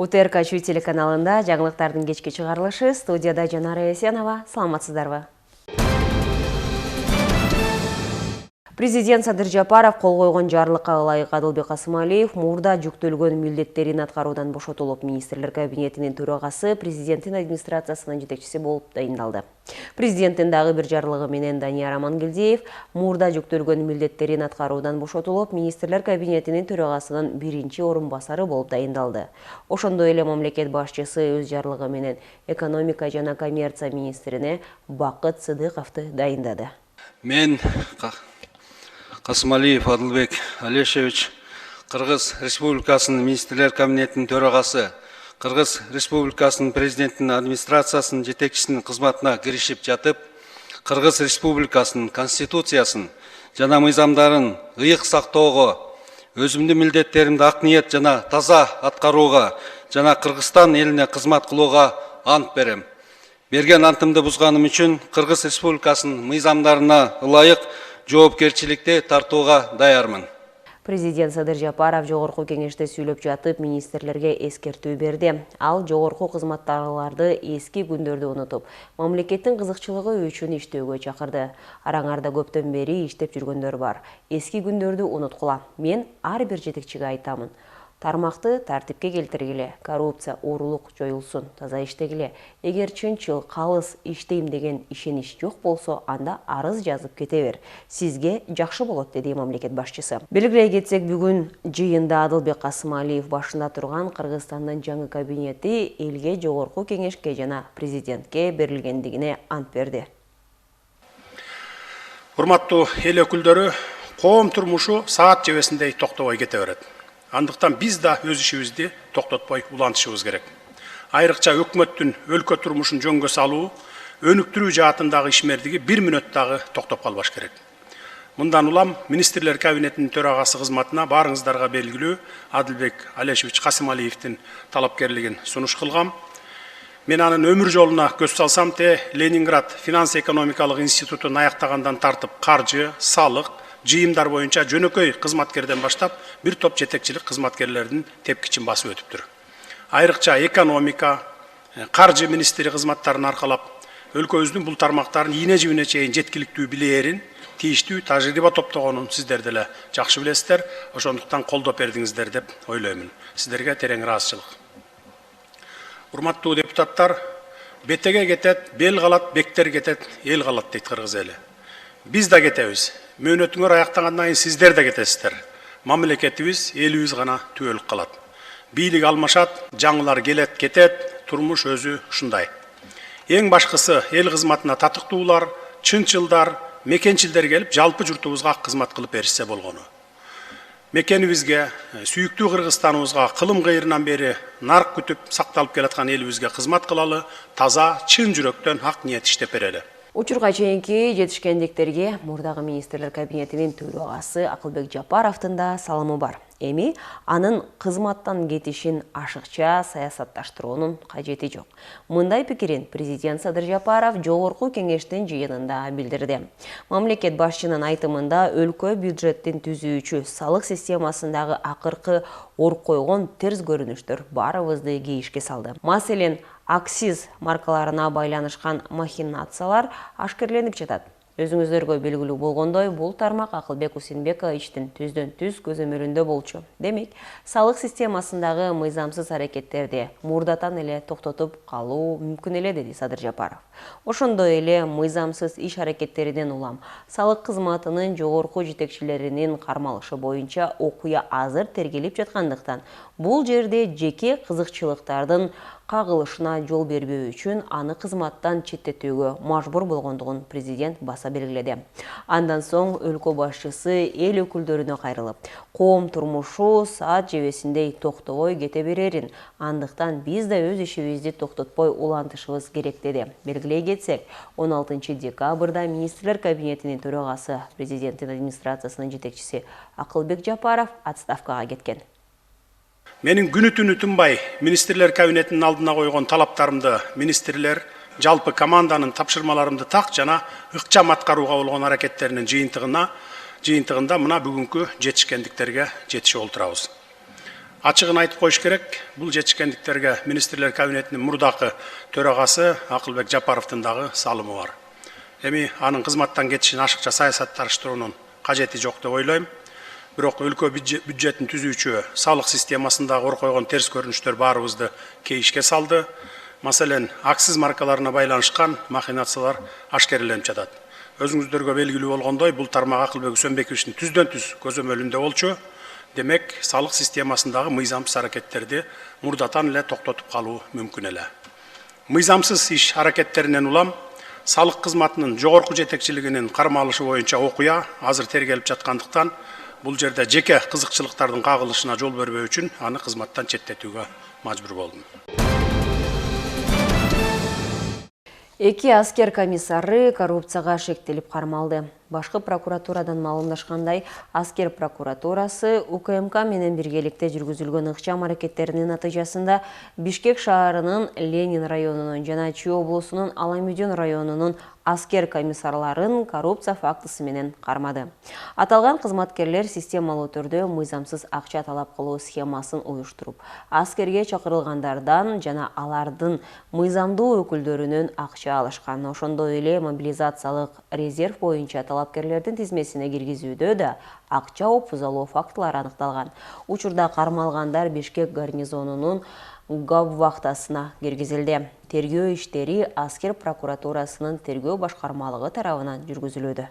УТРК телеканалында жаңылыктардын кечки чыгарылышы, студияда Жанара Есенова. Саламатсыздарбы? Президент Садыр Жапаров кол койгон жарлыкка ылайык Адылбек Касымалиев мурда жүктөлгөн милдеттерин аткаруудан бошотулуп, министрлер кабинетинин төрагасы, президенттин администрациясынын жетекчиси болуп дайындалды. Президенттин дагы бир жарлыгы менен Данияр Амангелдиев мурда жүктөлгөн милдеттерин аткаруудан бошотулуп, министрлер кабинетинин төрагасынын биринчи орун басары болуп дайындалды. Ошондой эле мамлекет башчысы өз жарлыгы менен экономика жана коммерция министрине Бакыт Сыдыковду дайындады. Мен Касымалиев Адылбек Алешевич, Кыргыз Республикасынын министрлер кабинетинин төрагасы, Кыргыз Республикасынын президенттин администрациясынын жетекчисинин кызматына киришип жатып, Кыргыз Республикасынын конституциясын жана мыйзамдарын ыйык сактоого, өзүмдүн милдеттеримди ак ниет жана таза аткарууга жана Кыргызстан элине кызмат кылууга ант берем. Берген антымды бузганым үчүн Кыргыз Республикасынын мыйзамдарына ылайык жоопкерчиликти тартууга даярмын. Президент Садыр Жапаров жогорку кеңеште сүйлөп жатып, министрлерге эскертүү берди. Ал жогорку кызматтагыларды эски күндөрдү унутуп, мамлекеттин кызыкчылыгы үчүн иштөөгө чакырды. Араңарда көптөн бери иштеп жүргөндөр бар. Эски күндөрдү унуткула. Мен ар бир жетекчиге айтамын. Тармакты тартипке келтиргиле, коррупция, уурулук жоюлсун, таза иштегиле. Эгер чынчыл, калыс иштейм деген ишенич жок болсо, анда арыз жазып кете бер. Сизге жакшы болот, деди мамлекет башчысы. Белгилей кетсек, бүгүн жыйында Адылбек Касымалиев башында турган Кыргызстандын жаңы кабинети элге, жогорку кеңешке жана президентке берилгендигине ант берди. Урматтуу эл өкүлдөрү, коом турмушу саат жебесиндей токтобой кете берет. Андыктан биз да өз ишибизди токтотпой улантышыбыз керек. Айрыкча өкмөттүн өлкө турмушун жөнгө салуу, өнүктүрүү жаатындагы ишмердиги 1 мүнөттөгү токтоп калбаш керек. Мындан улам министрлер кабинетинин төрагасы кызматына баарыңыздарга белгилүү Адылбек Алешевич Касымалиевдин талапкерлигин сунуш кылгам. Мен анын өмүр жолуна көз салсам Ленинград финанс-экономикалык институтун аяктагандан тартып каржы, салык, жыйымдар боюнча жөнөкөй кызматкерден баштап бир топ жетекчилик кызматкерлердин тепкичин басып өтүптүр. Айрыкча экономика, каржы министри кызматтарын аркалап, өлкөбүздүн бул тармактарын ийне жибине чейин жеткиликтүү билээрин, тийиштүү тажрыйба топтогонун сиздер деле жакшы билесиздер. Ошондуктан колдоп бердиңиздер деп ойлоймун. Сиздерге терең ыраазычылык. Урматтуу депутаттар, бетеге кетет, бел калат, бектер кетет, эл калат дейт кыргыз эли. Биз да кетебиз. Мөөнөтүңөр аяктагандан кийин сиздер да кетесиздер. Мамлекетибиз, элибиз гана түбөлүк калат. Бийлик алмашат, жаңылар келет, кетет, турмуш өзү ушундай. Эң башкысы эл кызматына татыктуулар, чынчылдар, мекенчилдер келип, жалпы журтубузга кызмат кылып беришсе болгону. Мекенибизге, сүйүктүү Кыргызстаныбызга кылым кыйрынан бери нарк күтүп сакталып келаткан элибизге кызмат кылалы, таза, чын жүрөктөн ак ниет иштеп берели. Учурга чейинки жетишкендиктерге мурдагы министрлер кабинетинин төрагасы Акылбек Жапаровдун да саламы бар. Эми анын кызматтан кетишин ашыкча саясатташтыруунун кажети жок. Мындай пикирин президент Садыр Жапаров жогорку кеңештин жыйынында билдирди. Мамлекет башчынын айтымында өлкө бюджеттин түзүүчү салык системасындагы акыркы ор койгон терс көрүнүштөр баарыбызды кейишке салды. Маселен, акциз маркаларына байланышкан махинациялар ашкерленип жатат. Өзүңүздөргө белгилүү болгондой, бул тармак Акылбек Усенбековичтин түздөн түз көзөмөлүндө болчу. Демек, салык системасындагы мыйзамсыз аракеттерди мурдатан эле токтотуп калуу мүмкүн эле, деди Садыр Жапаров. Ошондой эле мыйзамсыз иш аракеттеринен улам салык кызматынын жогорку жетекчилеринин кармалышы боюнча окуя азыр тергелип жаткандыктан, бул жерде жеке кызыкчылыктардын кагылышына жол бербөө үчүн аны кызматтан четтетүүгө мажбур болгондугун президент баса белгиледи. Андан соң өлкө башчысы эл өкүлдөрүнө кайрылып, коом турмушу саат жебесиндей токтобой кете берерин, андыктан биз да өз ишибизди токтотпой улантышыбыз керек, деди. Белгилей кетсек, 16 декабрда министрлер кабинетинин төрагасы, президенттин администрациясынын жетекчиси Акылбек Жапаров отставкага кеткен. Менин күнү түнү тынбай министрлер кабинетинин алдына койгон талаптарымды министрлер, жалпы команданын тапшырмаларымды так жана ыкчам аткарууга болгон аракеттеринин жыйынтыгында мына бүгүнкү жетишкендиктерге жетишип отурабыз. Ачыгын айтып коюш керек, бул жетишкендиктерге министрлер кабинетинин мурдакы төрагасы Акылбек Жапаровдун дагы салымы бар. Эми анын кызматтан кетишин ашыкча саясатташтыруунун кажети жок деп ойлойм. Бирок өлкө бюджетин түзүүчү салык системасындагы ор койгон терс көрүнүштөр баарыбызды кейишке салды. Маселен, акциз маркаларына байланышкан махинациялар ашкереленип жатат. Өзүңүздөргө белгилүү болгондой, бул тармак Акылбек Үсөнбековичтин түздөн түз көзөмөлүндө болчу. Демек, салык системасындагы мыйзамсыз аракеттерди мурдатан эле токтотуп калуу мүмкүн эле. Мыйзамсыз иш аракеттеринен улам салык кызматынын жогорку жетекчилигинин кармалышы боюнча окуя азыр тергелип жаткандыктан, бул жерде жеке кызыкчылыктардын кагылышына жол бербөө үчүн аны кызматтан четтетүүгө мажбур болдум. Эки аскер комиссары коррупцияга шектелип кармалды. Башкы прокуратурадан маалымдашкандай, аскер прокуратурасы УКМК менен биргеликте жүргүзүлгөн ыкчам аракеттеринин натыйжасында Бишкек шаарынын Ленин районунун жана Чүй облусунун Аламүйдөн районунун аскер комиссарларын коррупция фактысы менен кармады. Аталган кызматкерлер системалуу түрдө мыйзамсыз акча талап кылуу схемасын уюштуруп, аскерге чакырылгандардан жана алардын мыйзамдуу өкүлдөрүнөн акча алышкан. Ошондой эле мобилизациялык резерв боюнча талапкерлердин тизмесине киргизүүдө да акча опузалоо фактылары аныкталган. Учурда кармалгандар Бишкек гарнизонунун гауптвахтасына киргизилди. Тергөө иштери аскер прокуратурасынын тергөө башкармалыгы тарабынан жүргүзүлүүдө.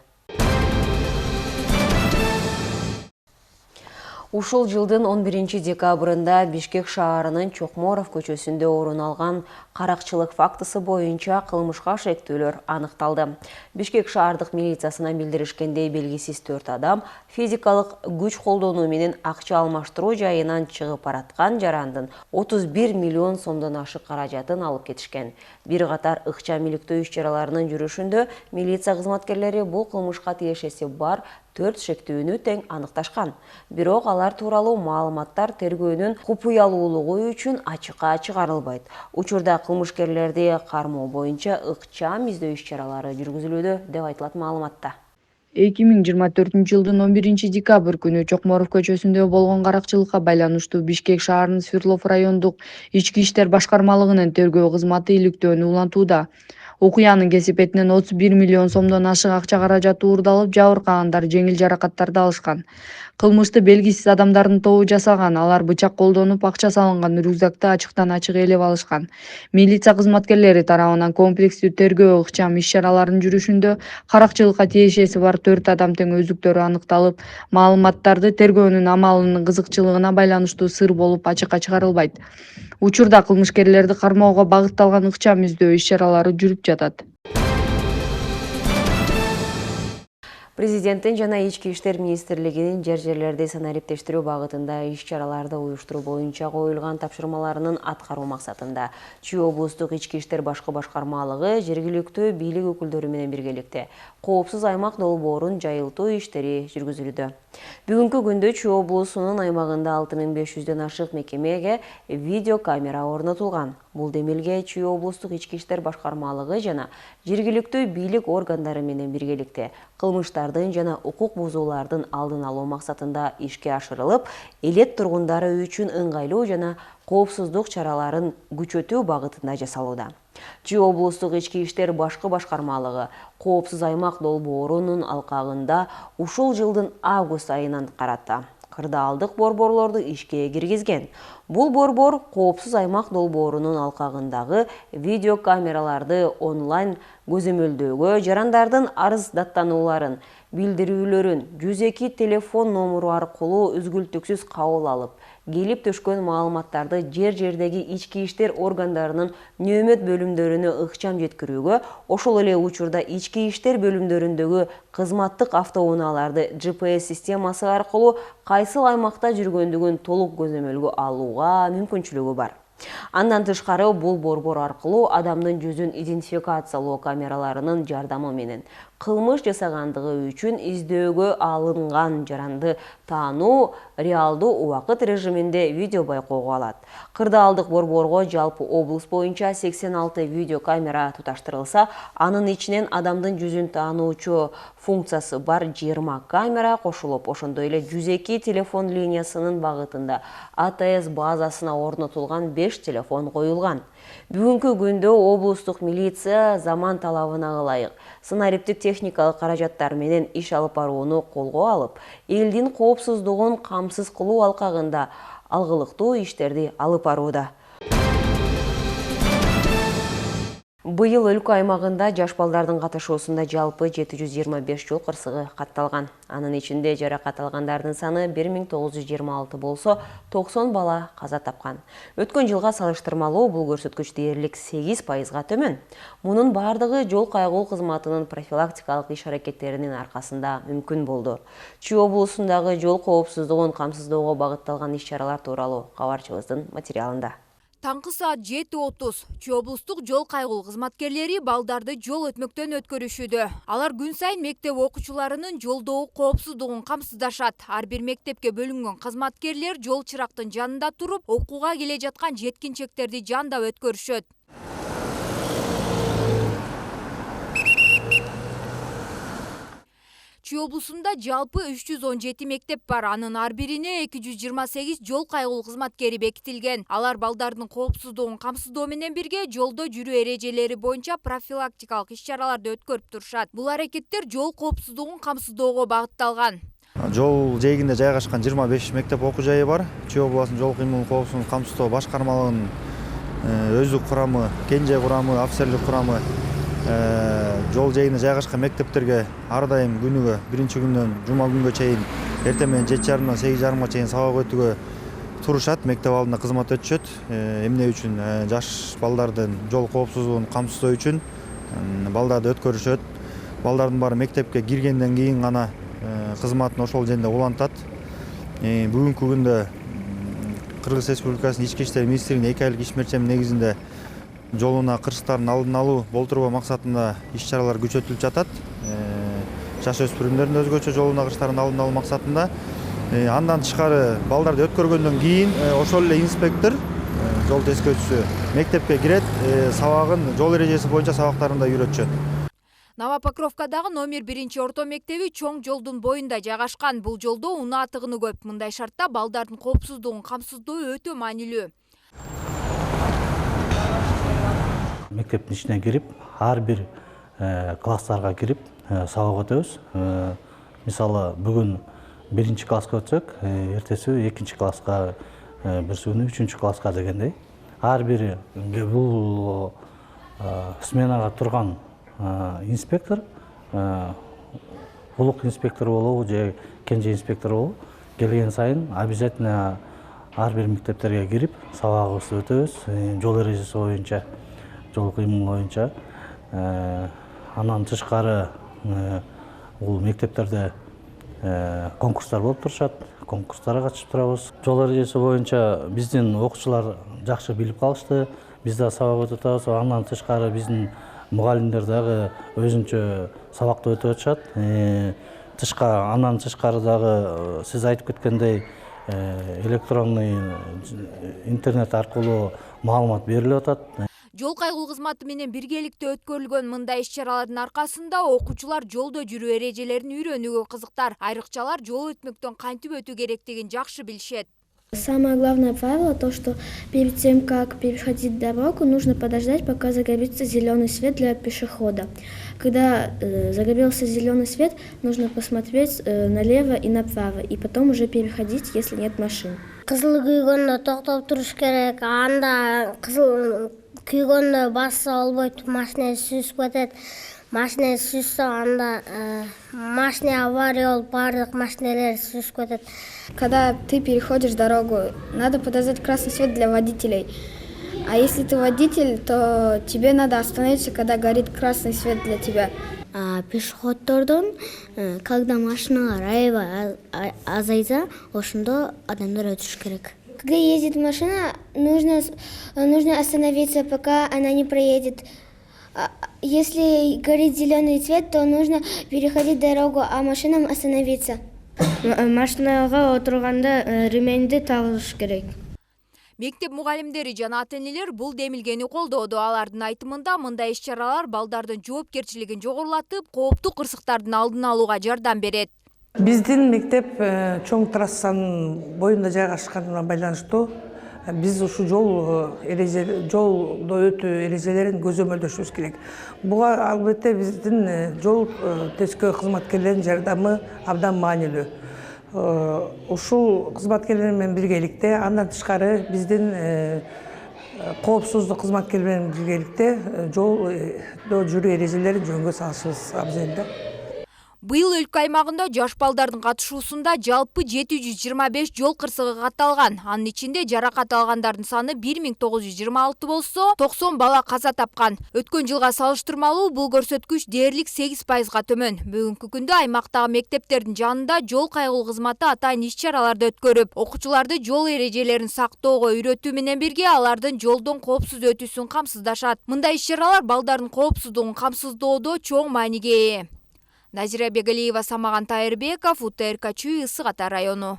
Ушул жылдын 11 декабрында Бишкек шаарынын Чокморов көчөсүндө орун алган каракчылык фактысы боюнча кылмышка шектүүлөр аныкталды. Бишкек шаардык милициясына билдиришкендей, белгисиз 4 адам физикалык күч колдонуу менен акча алмаштыруу жайынан чыгып бараткан жарандын 31 миллион сомдон ашык каражатын алып кетишкен. Бир катар ыкчам иликтөө иш-чараларынын жүрүшүндө милиция кызматкерлери бул кылмышка тиешеси бар 4 шектүүнү тең аныкташкан. Бирок алар тууралуу маалыматтар тергөөнүн купуялуулугу үчүн ачыкка чыгарылбайт. Учурда кылмышкерлерди кармоо боюнча ыкчам издөө иш-чаралары жүргүзүлүүдө деп айтылат маалыматта. 2024 жылдын 11 декабрь күнү Чокморов көчөсүндө болгон каракчылыкка байланыштуу Бишкек шаарынын Свердлов райондук ички иштер башкармалыгынын тергөө кызматы иликтөөнү улантууда. Окуянын кесипетинен 31 миллион сомдон ашык акча каражаты уурдалып, жабыркагандар жеңил жаракаттарды алышкан. Кылмышты белгисиз адамдардын тобу жасаган. Алар бычак колдонуп, акча салынган рюкзакты ачыктан ачык ээлеп алышкан. Милиция кызматкерлери тарабынан комплекстүү тергөө ыкчам иш-чараларынын жүрүшүндө каракчылыкка тиешеси бар 4 адам тең өздүктөрү аныкталып, маалыматтарды тергөөнүн амалынын кызыкчылыгына байланыштуу сыр болуп ачыкка чыгарылбайт. Учурда кылмышкерлерди кармоого багытталган ыкчам издөө иш-чаралары жүрүп жатат. Президенттин жана Ички иштер министрлигинин жер-жерлерди санариптештирүү багытында иш-чараларды уюштуруу боюнча коюлган тапшырмаларынын аткаруу максатында Чүй облустук ички иштер башкы башкармалыгы жергиликтүү бийлик өкүлдөрү менен биргеликте коопсуз аймак долбоорун жайылтуу иштери жүргүзүлүүдө. Бүгүнкү күндө Чүй облусунун аймагында 6500дөн ашык мекемеге видеокамера орнотулган. Бул демилге Чүй облустук ички иштер башкармалыгы жана жергиликтүү бийлик органдары менен биргеликте кылмыштардын жана укук бузуулардын алдын алуу максатында ишке ашырылып, элет тургундары үчүн ыңгайлуу жана коопсуздук чараларын күчөтүү багытында жасалууда. Чүй облустук ички иштер башкы башкармалыгы коопсуз аймак долбоорунун алкагында ушул жылдын август айынан карата кырдаалдык борборлорду ишке киргизген. Бул борбор коопсуз аймак долбоорунун алкагындагы видеокамераларды онлайн көзөмөлдөөгө, жарандардын арыздаттанууларын, билдирүүлөрүн 102 телефон номеру аркылуу үзгүлтүксүз кабыл алып, келип түшкөн маалыматтарды жер-жердеги ички иштер органдарынын нөөмөт бөлүмдөрүнө ыкчам жеткирүүгө, ошол эле учурда ички иштер бөлүмдөрүндөгү кызматтык автоунааларды GPS системасы аркылуу кайсыл аймакта жүргөндүгүн толук көзөмөлгө алууга мүмкүнчүлүгү бар. Андан тышкары бул борбор аркылуу адамдын жүзүн идентификациялоо камераларынын жардамы менен кылмыш жасагандыгы үчүн издөөгө алынган жаранды таануу реалдуу убакыт режиминде видео байкоого алат. Кырдаалдык борборго жалпы облус боюнча 86 видео камера туташтырылса, анын ичинен адамдын жүзүн таануучу функциясы бар 20 камера кошулуп, ошондой эле 102 телефон линиясынын багытында АТС базасына орнотулган 5 телефон коюлган. Бүгүнкү күндө облустук милиция заман талабына ылайык сценариптик техникалык каражаттар менен иш алып барууну колго алып, элдин коопсуздугун камсыз кылуу алкагында алгылыктуу иштерди алып барууда. Быйыл өлкө аймагында жаш балдардын катышуусунда жалпы 725 жол кырсыгы катталган. Анын ичинде жаракат алгандардын саны 1926 болсо, 90 бала каза тапкан. Өткөн жылга салыштырмалуу бул көрсөткүч дээрлик 8%га төмөн. Мунун бардыгы жол кайгылуу кызматынын профилактикалык иш-аракеттеринин аркасында мүмкүн болду. Чүй облусундагы жол коопсуздугун камсыздоого багытталган иш-чаралар тууралуу кабарчыбыздын материалында. Таңкы саат 7:30 Чүй облустук жол кайгылуу кызматкерлери балдарды жол өтмөктөн өткөрүшүүдө. Алар күн сайын мектеп окуучуларынын жолдогу коопсуздугун камсыздашат. Ар бир мектепке бөлүнгөн кызматкерлер жол чырактын жанында туруп, окууга келе жаткан жеткинчектерди жандап өткөрүшөт. Чүй облусунда жалпы 317 мектеп бар. Анын ар бирине 228 жол кайгылуу кызматкери бекитилген. Алар балдардын коопсуздугун камсыздоо менен бирге жолдо жүрүү эрежелери боюнча профилактикалык иш-чараларды өткөрүп турушат. Бул аракеттер жол коопсуздугун камсыздоого багытталган. Жол жээгинде жайгашкан 25 мектеп окуу жайы бар. Чүй облусунун жол кыймыл коопсуздугун камсыздоо башкармалыгынын өздүк курамы, кенже курамы, офицерлик курамы жол жээгинде жайгашкан мектептерге ар дайым күнүгө биринчи күндөн жума күнгө чейин эртең менен 7:30-дан 8:30 чейин сабак өтүүгө турушат. Мектеп алдында кызмат өтүшөт. Эмне үчүн? Жаш балдардын жол коопсуздугун камсыздоо үчүн балдарды өткөрүшөт. Балдардын баары мектепке киргенден кийин гана кызматын ошол жерде улантат. Бүгүнкү күндө Кыргыз Республикасынын Ички иштер министрлигинин 2 айлык ишмерчем негизинде жолуна кырсыктардын алдын алуу, болтурбоо максатында иш-чаралар күчөтүлүп жатат. Жаш өспүрүмдөрдүн өзгөчө жолуна кырсыктардын алдын алуу максатында. Андан тышкары балдарды өткөргөндөн кийин ошол эле инспектор, жол тескөөчүсү мектепке кирет, сабагын жол эрежеси боюнча сабактарында үйрөтүшөт. Новопокровкадагы номер 1 орто мектеби чоң жолдун боюнда жайгашкан. Бул жолдо унаа тыгыны көп. Мындай шартта балдардын коопсуздугун камсыздоо өтө маанилүү. Мектептин ичине кирип, ар бир класстарга кирип сабак өтөбүз. Мисалы, бүгүн 1 класска өтсөк, эртеси 2 класска, бирси күнү 3 класска дегендей. Ар бир бул сменага турган инспектор, улук инспектор болобу же кенже инспектор болобу, келген сайын обязательно ар бир мектептерге кирип сабагыбызды өтөбүз. Жол эрежеси боюнча, жол кыймыл боюнча. Анан тышкары бул мектептерде конкурстар болуп турушат. Конкурстарга катышып турабыз. Жол эрежеси боюнча биздин окуучулар жакшы билип калышты. Биз да сабак өтүп атабыз. Андан тышкары биздин мугалимдер дагы өзүнчө сабакты өтүп атышат. Андан тышкары дагы сиз айтып кеткендей электронный интернет аркылуу маалымат берилип атат. Жол кайгылуу кызматы менен биргеликте өткөрүлгөн мындай иш-чаралардын аркасында окуучулар жолдо жүрүү эрежелерин үйрөнүүгө кызыктар. Айрыкчалар жол өтмөктөн кантип өтүү керектигин жакшы билишет. Самое главное правило то, что перед тем, как переходить дорогу, нужно подождать, пока загорится зеленый свет для пешехода. Когда загорелся зеленый свет, нужно посмотреть налево и направо, и потом уже переходить, если нет машин. Кызыл күйгөндө токтоп туруш керек. Анда кызыл күйгөндө басса болбойт, машина сүзүп кетет. Машина сүзсө анда машина авария болуп баардык машиналер сүзүп кетет. Когда ты переходишь дорогу, надо подождать красный свет для водителей. А если ты водитель, то тебе надо остановиться, когда горит красный свет для тебя. Пешеходдордон, когда машиналар аябай азайса, ошондо адамдар өтүш керек. Когда ездит машина, нужно остановиться, пока она не проедет. Если горит зеленый цвет, то нужно переходить дорогу, а машинам остановиться. Машинаға отырғанда ременді тағыш керек. Мектеп мугалимдери жана ата-энелер бул демилгени колдоодо. Алардын айтымында мындай иш-чаралар балдардын жоопкерчилигин жогорулатып, кооптуу кырсыктардын алдын алууга жардам берет. Биздин мектеп чоң трассанын боюнда жайгашканына байланыштуу биз ушу жолдо өтүү эрежелерин көзөмөлдөшүбүз керек. Буга албетте биздин жол төскө кызматкерлеринин жардамы абдан маанилүү. Ушул кызматкерлер менен биргеликте, андан тышкары биздин коопсуздук кызматкерлери менен биргеликте жолдо жүрүү эрежелерин жөнгө салышыбыз абзел да. Быйыл өлкө аймагында жаш балдардын катышуусунда жалпы 725 жол кырсыгы катталган. Анын ичинде жаракат алгандардын саны 1926 болсо, 90 бала каза тапкан. Өткөн жылга салыштырмалуу бул көрсөткүч дээрлик 8%га төмөн. Бүгүнкү күндө аймактагы мектептердин жанында жол кайгылуу кызматы атайын иш-чараларды өткөрүп, окуучуларды жол эрежелерин сактоого үйрөтүү менен бирге алардын жолдон коопсуз өтүүсүн камсыздашат. Мындай иш-чаралар балдардын коопсуздугун камсыздоодо чоң мааниге ээ. Назира Бегалиева, Самаган Тайырбеков, УТРК Чүй, Ысык Ата району.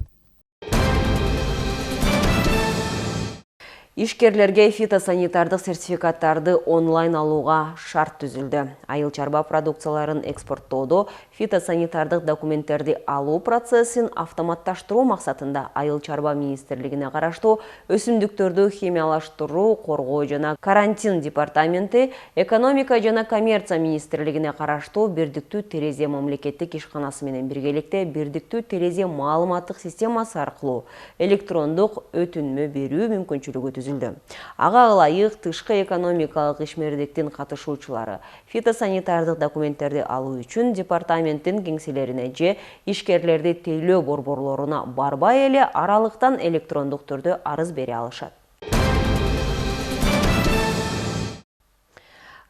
Ишкерлерге фитосанитардык сертификаттарды онлайн алууга шарт түзүлдү. Айыл чарба продукцияларын экспорттоодо фитосанитардык документтерди алуу процессин автоматташтыруу максатында Айыл чарба министрлигине караштуу өсүмдүктөрдү химиялаштыруу, коргоо жана карантин департаменти, экономика жана коммерция министрлигине караштуу Бирдиктүү терезе мамлекеттик ишканасы менен биргеликте Бирдиктүү терезе маалыматтык системасы аркылуу электрондук өтүнмө берүү мүмкүнчүлүгү түзүлдү. Ага ылайык тышкы экономикалык ишмердиктин катышуучулары фитосанитардык документтерди алуу үчүн департаменттин кеңселерине же ишкерлерди тейлөө борборлоруна барбай эле аралыктан электрондук түрдө арыз бере алышат.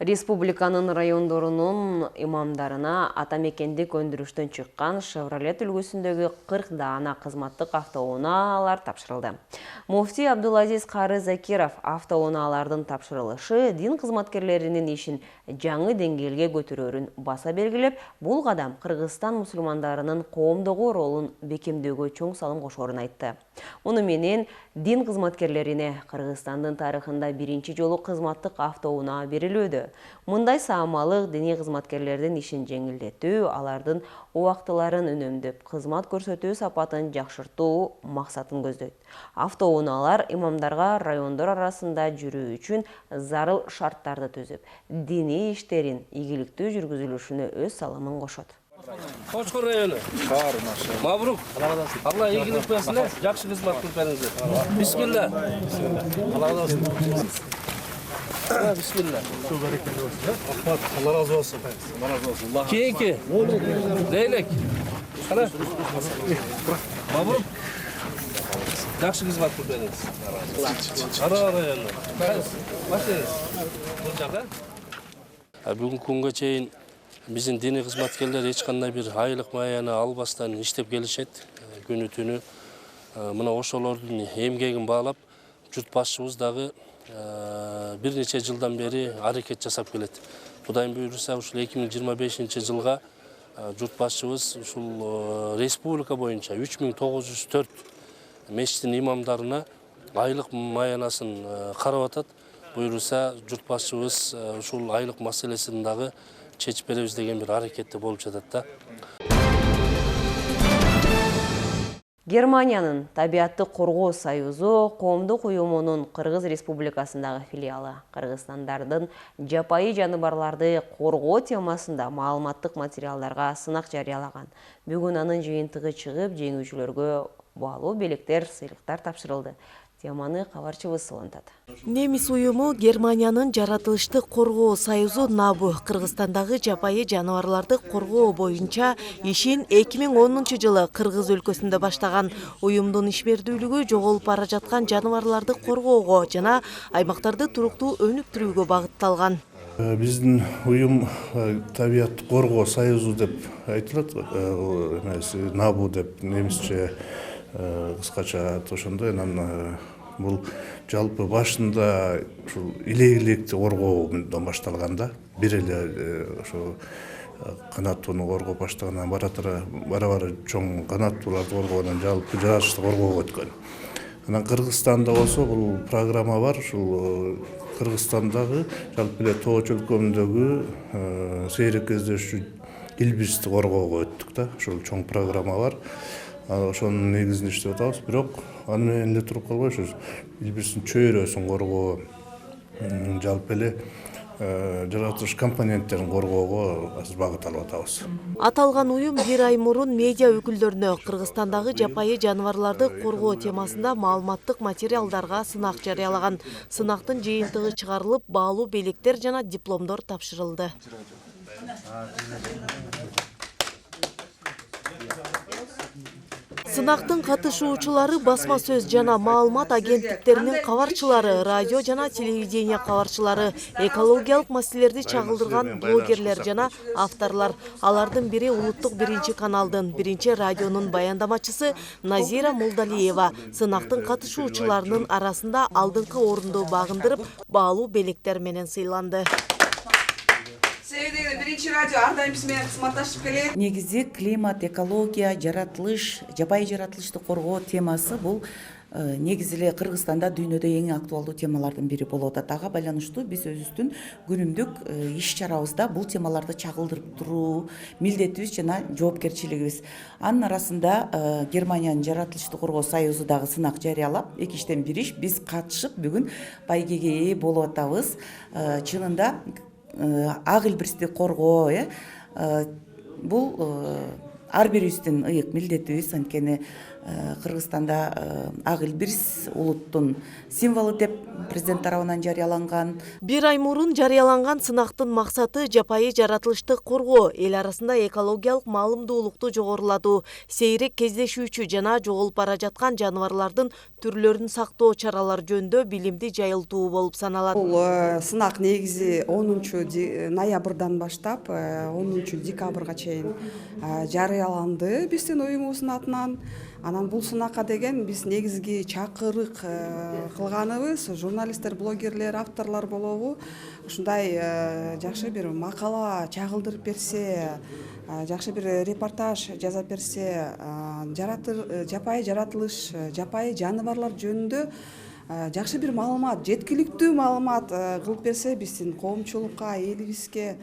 Республиканын райондорунун имамдарына атамекендик өндүрүштөн чыккан Chevrolet үлгүсүндөгү 40 даана кызматтык автоунаалар тапшырылды. Муфтий Абдулазиз Кары Закиров автоунаалардын тапшырылышы дин кызматкерлеринин ишин жаңы деңгээлге көтөрөрүн баса белгилеп, бул кадам Кыргызстан мусулмандарынын коомдогу ролун бекемдөөгө чоң салым кошорун айтты. Муну менен дин кызматкерлерине Кыргызстандын тарыхында биринчи жолу кызматтык автоунаа берилүүдө. Мындай саамалык диний кызматкерлердин ишин жеңилдетүү, алардын убактыларын үнөмдөп, кызмат көрсөтүү сапатын жакшыртуу максатын көздөйт. Автоунаалар имамдарга райондор арасында жүрүү үчүн зарыл шарттарды түзүп, диний иштерин ийгиликтүү жүргүзүлүшүнө өз салымын кошот. Koçkur rayonu. Mabruk. Allah iyilik versin. Жақсы қызмат көрсөтүңүздөр. Bismillah. Bismillah. Allah razı olsun. Keyki. Leylek. Qara. Mabruk. Жақсы қызмат көрсөтүңүз. Qara rayonu. Başlayınız. Bu жақа. Бүгүнкү күнгө чейин биздин диний кызматкерлер эч кандай бир айлык маяны албастан иштеп келишет. Күнү түнү мына ошолордун эмгегин баалап, журт башчыбыз дагы бир нече жылдан бери аракет жасап келет. Кудайым буйруса ушул 2025 жылга журт башчыбыз ушул республика боюнча 3904 мечиттин имамдарына айлык маянасын карап атат. Буйруса журт башчыбыз ушул айлык маселесин дагы чечип беребиз деген бир аракетте болуп жатат да. Германиянын Табиатты коргоо союзу коомдук уюмунун Кыргыз Республикасындагы филиалы кыргызстандардын жапайы жаныбарларды коргоо темасында маалыматтык материалдарга сынак жарыялаган. Бүгүн анын жыйынтыгы чыгып, жеңүүчүлөргө баалуу белектер, сыйлыктар тапшырылды. Теманы кабарчыбыз сылантат. Немис уюму Германиянын жаратылыштык коргоо союзу НАБУ Кыргызстандагы жапайы жаныбарларды коргоо боюнча ишин 2010 жылы Кыргыз өлкөсүндө баштаган. Уюмдун ишмердүүлүгү жоголуп бара жаткан жаныбарларды коргоого жана аймактарды туруктуу өнүктүрүүгө багытталган. Биздин уюм Табиатты коргоо союзу деп айтылат. НАБУ деп немисче кыскача ошондой. Бул жалпы башында ушул илегилекти коргоодон башталган да. бир эле ошо канаттууну коргоо баштагандан бара чоң канаттууларды коргоодон жалпы жаратылышты коргоого өткөн. Анан Кыргызстанда болсо бул программа бар. Ушул Кыргызстандагы жалпы эле Тоо чөлкөмүндөгү сейрек кездешүү илбирсти коргоого өттүк да. Ушул чоң программа бар. Ошонун негизинде иштеп атабыз. Бирок аны менен эле туруп калбай ушу илбирстин чөйрөсүн коргоо, жалпы эле жаратылыш компоненттерин коргоого азыр багыт алып атабыз. Аталган уюм бир ай мурун медиа өкүлдөрүнө Кыргызстандагы жапайы жаныбарларды коргоо темасында маалыматтык материалдарга сынак жарыялаган. Сынактын жыйынтыгы чыгарылып, баалуу белектер жана дипломдор тапшырылды. Сынактын катышуучулары басма сөз жана маалымат агенттиктеринин кабарчылары, радио жана телевидение кабарчылары, экологиялык маселелерди чагылдырган блогерлер жана авторлар. Алардын бири улуттук 1-каналдын 1-радионун баяндамачысы Назира Молдалиева сынактын катышуучуларынын арасында алдыңкы орунду багындырып, баалуу белектер менен сыйланды. Радио ардайым биз менен кызматташып келет. Негизи климат, экология, жаратылыш, жапайы жаратылышты коргоо темасы бул негизи эле Кыргызстанда дүйнөдө эң актуалдуу темалардын бири болуп атат. Ага байланыштуу биз өзүбүздүн күнүмдүк иш-чарабызда бул темаларды чагылдырып туруу милдетибиз жана жоопкерчилигибиз. Анын арасында Германиянын жаратылышты коргоо союзу дагы сынак жарыялап, 2-тен 1 биз катышып бүгүн байгеге ээ болуп атабыз. Чынында ак илбирсти коргоо бул ар бирибиздин ыйык милдетибиз. Анткени Кыргызстанда ак илбирс улуттун символу деп президент тарабынан жарыяланган. Бир ай мурун жарыяланган сынактын максаты жапайы жаратылышты коргоо, эл арасында экологиялык маалымдуулукту жогорулатуу, сейрек кездешүүчү жана жоголуп бара жаткан жаныбарлардын түрлөрүн сактоо чаралары жөнүндө билимди жайылтуу болуп саналат. Бул сынак негизи 10 ноябрдан баштап 10 декабрга чейин жарыяланды биздин уюмубуздун атынан. Анан бул сынакка деген биз негизги чакырык кылганыбыз журналисттер, блогерлер, авторлор болобу ушундай жакшы бир макала чагылдырып берсе, жакшы бир репортаж жазып берсе, жапайы жаратылыш, жапайы жаныбарлар жөнүндө жакшы бир маалымат, жеткиликтүү маалымат кылып берсе биздин коомчулукка, элибизге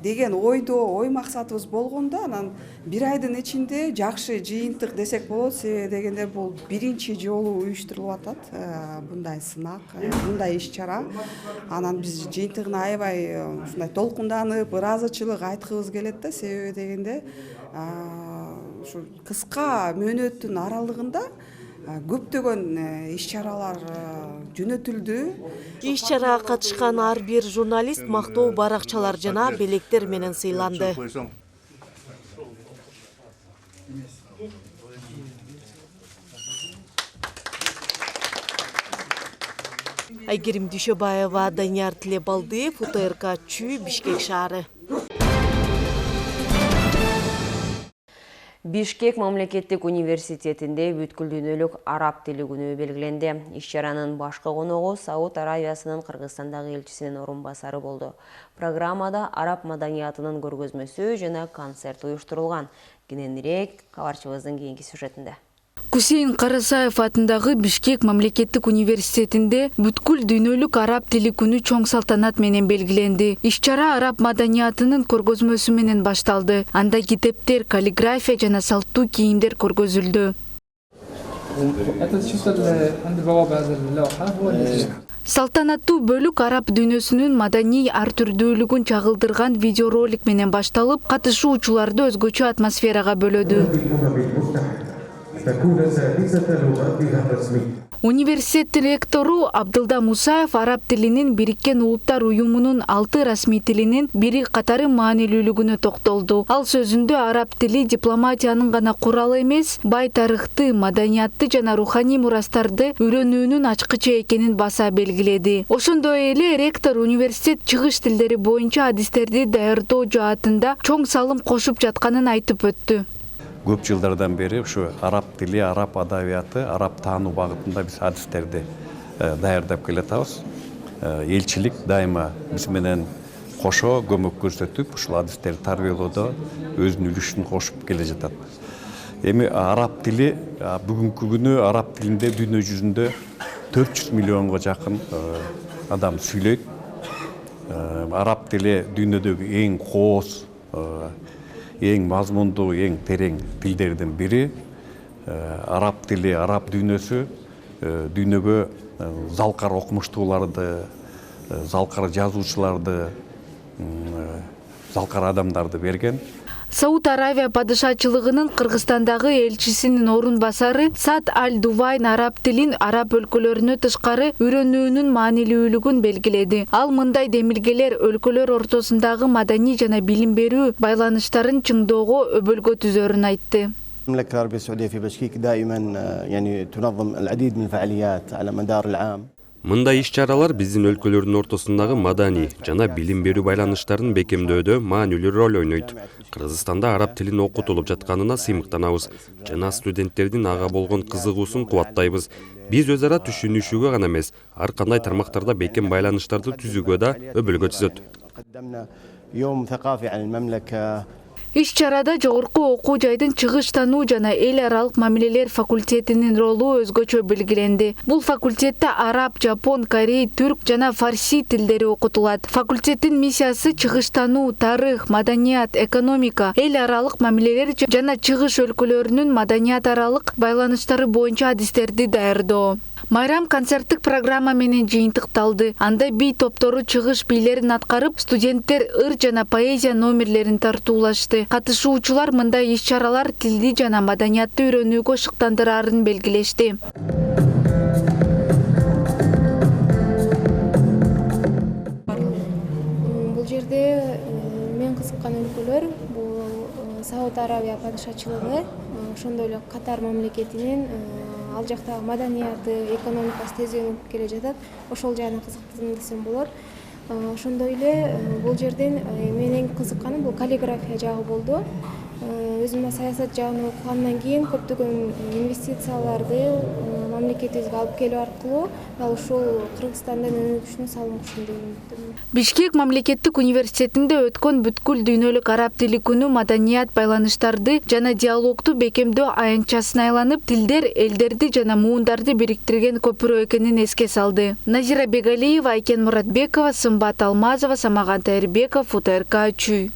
деген ой максатыбыз болгондо, анан бир айдын ичинде жакшы жыйынтык десек болот. Себеби дегенде бул 1 жолу уюштурулуп атат мындай сынак, мындай иш-чара. Анан биз жыйынтыгына аябай ушундай толкунданып, ыраазычылык айткыбыз келет да. Себеби дегенде ушу кыска мөөнөттүн аралыгында көптөгөн иш-чаралар жөнөтүлдү. Иш-чарага катышкан ар бир журналист мактоо баракчалар жана белектер менен сыйланды. Айгерим Дүйшөбаева, Данияр Тилебалдыев, УТРК Чүй, Бишкек шаары. Бишкек мамлекеттик университетинде бүткүл дүйнөлүк араб тили күнү белгиленди. Иш-чаранын башкы коногу Сауд Арабиясынын Кыргызстандагы элчисинин орун басары болду. Программада араб маданиятынын көргөзмөсү жана концерт уюштурулган. Кененирээк кабарчыбыздын кийинки сюжетинде. Кусейин Карасаев атындагы Бишкек мамлекеттик университетинде бүткүл дүйнөлүк араб тили күнү чоң салтанат менен белгиленди. Иш-чара араб маданиятынын көргөзмөсү менен башталды. Анда китептер, каллиграфия жана салттуу кийимдер көргөзүлдү. Салтанаттуу бөлүк араб дүйнөсүнүн маданий ар түрдүүлүгүн чагылдырган видеоролик менен башталып, катышуучуларды өзгөчө атмосферага бөлөдү. Университет ректору Абдылда Мусаев араб тилинин Бириккен Улуттар уюмунун 6 расмий тилинин бири катары маанилүүлүгүнө токтолду. Ал сөзүндө араб тили дипломатиянын гана куралы эмес, бай тарыхты, маданиятты жана руханий мурастарды үйрөнүүнүн ачкычы экенин баса белгиледи. Ошондой эле ректор университет чыгыш тилдери боюнча адистерди даярдоо жаатында чоң салым кошуп жатканын айтып өттү. Көп жылдардан бери ушу араб тили, араб адабияты, араб таануу багытында биз адистерди даярдап келатабыз. Элчилик дайыма биз менен кошо көмөк көрсөтүп ушул адистерди тарбиялоодо өзүнүн үлүшүн кошуп келе жатат. Эми араб тили бүгүнкү күнү араб тилинде дүйнө жүзүндө 400 миллионго жакын адам сүйлөйт. Араб тили дүйнөдөгү эң кооз, эң мазмундуу, эң терең тилдердин бири. Араб тили, араб дүйнөсү дүйнөгө залкар окумуштууларды, залкар жазуучуларды, залкар адамдарды берген. Сауд Аравия падышачылыгынын Кыргызстандагы элчисинин орун басары Сад Аль-Дувайн араб тилин араб өлкөлөрүнө тышкары үйрөнүүнүн маанилүүлүгүн белгиледи. Ал мындай демилгелер өлкөлөр ортосундагы маданий жана билим берүү байланыштарын чыңдоого өбөлгө түзөрүн айтты. المملكة العربية السعودية في بشكيك دائما يعني تنظم العديد من الفعاليات على مدار العام. Мындай иш-чаралар биздин өлкөлөрдүн ортосундагы маданий жана билим берүү байланыштарын бекемдөөдө маанилүү роль ойнойт. Кыргызстанда араб тилин окутулуп жатканына сыймыктанабыз жана студенттердин ага болгон кызыгуусун кубаттайбыз. Биз өз ара түшүнүшүүгө гана эмес, ар кандай тармактарда бекем байланыштарды түзүүгө да өбөлгө түзөт. Иш-чарада жогорку окуу жайдын чыгыш тануу жана эл аралык мамилелер факультетинин ролу өзгөчө белгиленди. Бул факультетте араб, жапон, корей, түрк жана фарси тилдери окутулат. Факультеттин миссиясы чыгыш тануу, тарых, маданият, экономика, эл аралык мамилелер жана чыгыш өлкөлөрүнүн маданият аралык байланыштары боюнча адистерди даярдоо. Майрам концерттик программа менен жыйынтыкталды. Анда бий топтору чыгыш бийлерин аткарып, студенттер ыр жана поэзия номерлерин тартуулашты. Катышуучулар мындай иш-чаралар тилди жана маданиятты үйрөнүүгө шыктандырарын белгилешти. Бул жерде мен кызыккан өлкөлөр бул Сауд Аравия падышачылыгы, ошондой эле Катар мамлекетинин ал жактагы маданияты, экономикасы тез өнүгүп келе жатат. Ошол жагына кызыктым десем болот. Ошондой эле бул жерден мен эң кызыкканым бул каллиграфия жагы болду. Өзүмө саясат жагын окугандан кийин көптөгөн инвестицияларды мамлекетибизге алып келүү аркылуу ал ушул Кыргызстандын өнүгүшүнө салым кошом деп үмүттөнөм. Бишкек мамлекеттик университетинде өткөн бүткүл дүйнөлүк араб тили күнү маданият байланыштарды жана диалогту бекемдөө аянтчасына айланып, тилдер элдерди жана муундарды бириктирген көпүрө экенин эске салды. Назира Бегалиева, Айкен Муратбекова, Сымбат Алмазова, Самаган Тайырбеков, УТРК Чүй.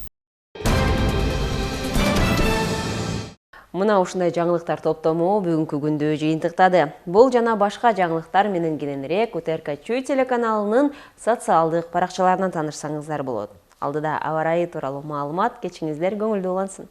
Мына ушундай жаңылыктар топтому бүгүнкү күндү жыйынтыктады. Бул жана башка жаңылыктар менен кененирээк УТРК Чүй телеканалынын социалдык баракчаларынан таанышсаңыздар болот. Алдыда аба ырайы тууралуу маалымат, кечиңиздер көңүлдүү улансын.